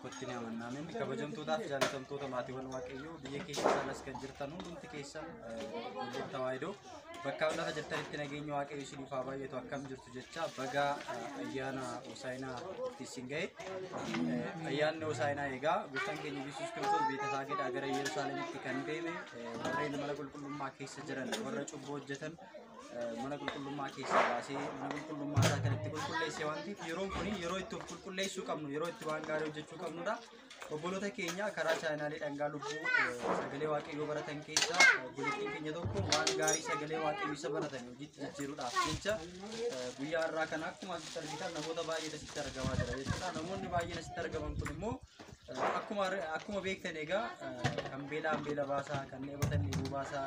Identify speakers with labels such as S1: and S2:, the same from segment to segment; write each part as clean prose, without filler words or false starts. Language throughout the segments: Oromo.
S1: tokkotti ni amanna. Amin kabajamtootaaf jaalatamtoota maatiiwwan Waaqayyoo biyya keessa sanas kan jirtan hundumti keessan waliin tawaayidoo bakka lafa jirtanitti nageenya Waaqayyoo isiniif haa baay'atu akkam jirtu jecha baga ayyaana Hosaayinaa isin ga'e. Ayyaanni Hosaayinaa egaa gooftaan keenya Yesuus Kiristoos beekataa gadi gara Yerusaalemitti kan deeme warreen mana qulqullummaa keessa jiran warra cubbuu hojjetan mana qulqullummaa keessa baasee mana qulqullummaa isaa kanatti qulqulleessee waan ta'eef yeroon kun yeroo itti of qulqulleessuu qabnu yeroo itti waan gaarii hojjechuu qabnudha. Obboloota keenya karaa chaanaalii dhangaa lubbuu sagalee Waaqayyoo baratan keessa obboleettiin keenya tokko waan gaarii sagalee Waaqayyoo isa baratan hojiitti jijjiiruudhaaf jecha guyyaa har'aa kana akkuma argitan namoota baay'ee asitti argamaa jira jechuudha. Namoonni baay'een asitti argaman kun immoo akkuma beektan egaa kan beelaan beela baasaa kan dheebotan dheebuu baasaa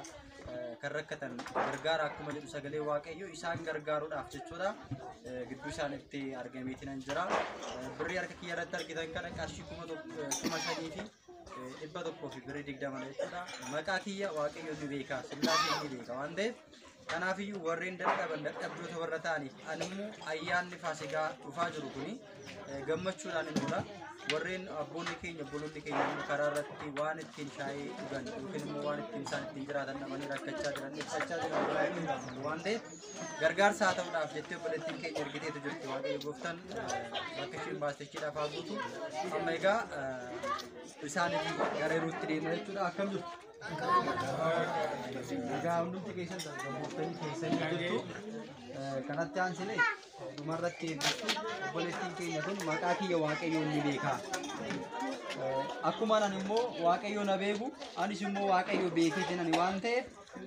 S1: kan rakkatan gargaara akkuma jedhu sagalee Waaqayyoo isaan gargaaruudhaaf jechuudha. Gidduu isaanitti argameetiin jira. Birrii harka kiyya irratti argitan kana qarshii 5,000 fi 100 fi birrii 20 jechuudha. Maqaa kiyya Waaqayyoo ni beeka, Sillaasee ni beeka waan ta'eef kanaafiyyuu warreen dadhabdoota warra ta'aniif animmoo ayyaanni Faasigaa dhufaa jiru kuni gammachuudhaan immoo warreen abboonni keenya obboloonni keenya karaa irratti waan ittiin shaayii dhugan yookiin immoo waan ittiin isaan ittiin jiraatan dhabanii rakkachaa jiran ibsachaa jiran waan ta'eef gargaarsa haa ta'uudhaaf jettee obboleettiin keenya ergiteetu jirti. Waaqayyo gooftaan bakka isheen baastechiidhaaf haa guutu. Amma egaa isaaniif gara yerootti deemna jechuudha. Akkam jirtu? Egaa hundumti keessan dargaggootni keessan jirtu. Kanatti aansine dhumarratti eebbiftu obboleettiin keenya kun maqaa kiyya Waaqayyoon ni beeka. Akkuma nan immoo Waaqayyoo na beeku anis immoo Waaqayyoo beekee jiran waan ta'eef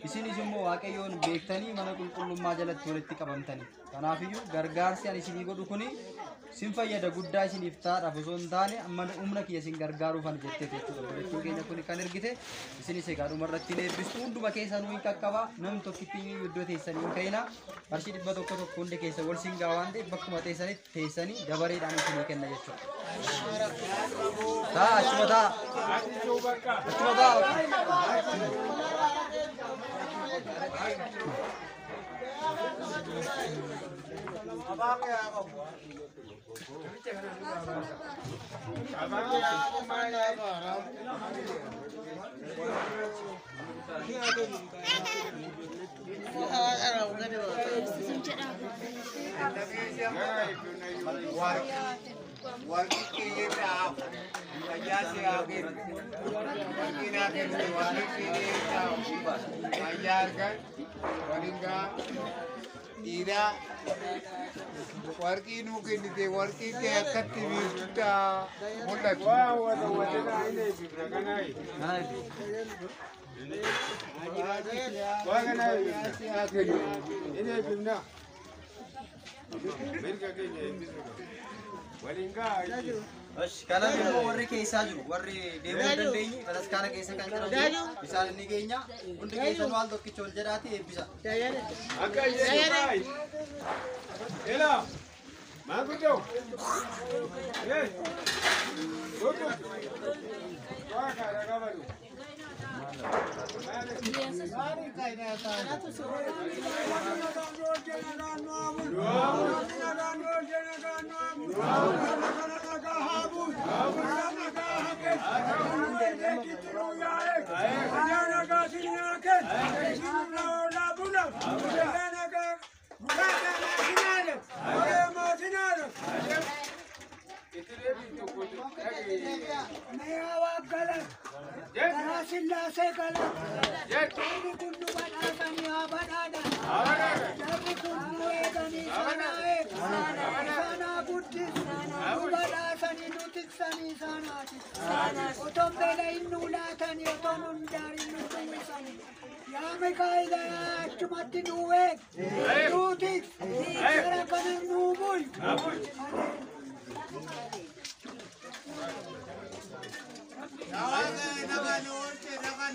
S1: isinis immoo Waaqayyoon beektanii mana qulqullummaa jalatti walitti qabamtanii. Kanaafiyyuu gargaarsi ani isinii godhu kuni sin fayyada guddaa isiniif taadhaaf osoo hin taane amma humna kiyya isin gargaaruuf ani jettee jechuudha. Obboleettiin keenya kun kan ergite isinis egaa dhumarratti eebbistu hunduma keessan hin qaqqaba nam tokkitti iddoo teessanii hin ka'ina. Qarshii 100 hundi keessa wal sin gaa waan ta'eef bakkuma teessanitti teessanii dabareedhaan isinii kenna jechuudha. Taa achuma taa. Achuma taa.
S2: Warqii nuu kennite warqii kee akkatti biiftuudha mul'atu.
S1: Kanaaf immoo warri keessaa jiru warri deemuu hin dandeenye bataskaana keessa kan jiran bishaan inni keenya hundi keessa maal tokkicha ol jedhaati eebbisa.
S3: Akka yeesuufaay. Ela. Maanguddoo. Tokko. Waa kaadha qabadu.
S2: Sillaasee kala jarri kun nu badhaasanii haa badhaadhan jarri kun nu eeganii sanaa guddisu nu badhaasanii nu tiksanii sanaati oton beela innuu laatanii oton hundaarii nu tuwwisanii yaa Mikaa'ila achumatti nu eeg nuu tiks gara kana nuu bul. Naga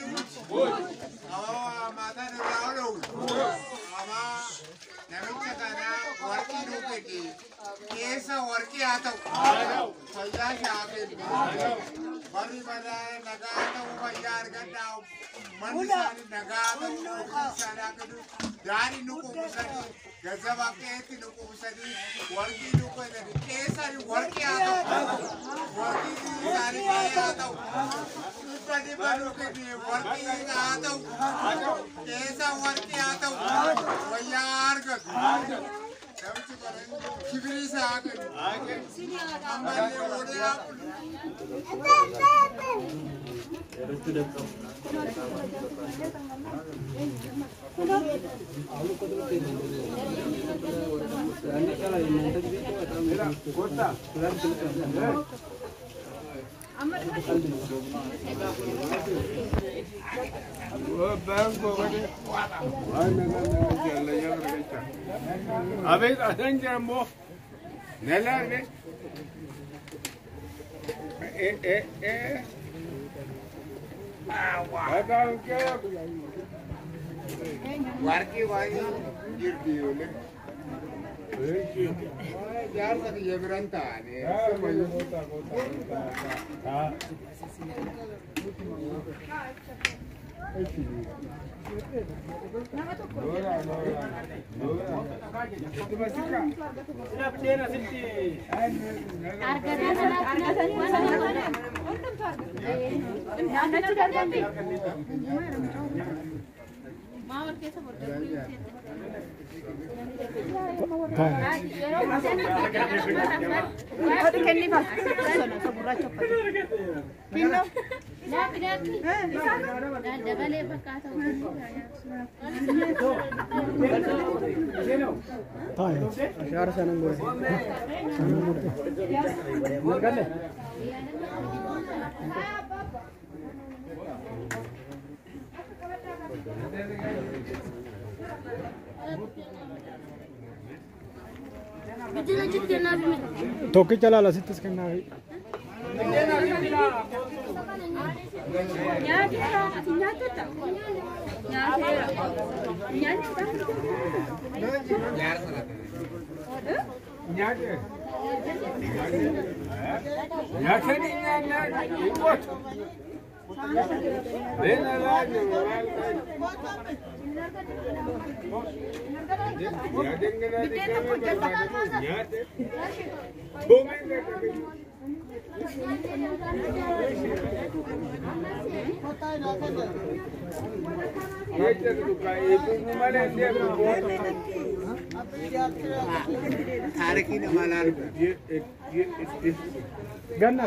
S4: Toki chala la sitas kenna hai. Ganna.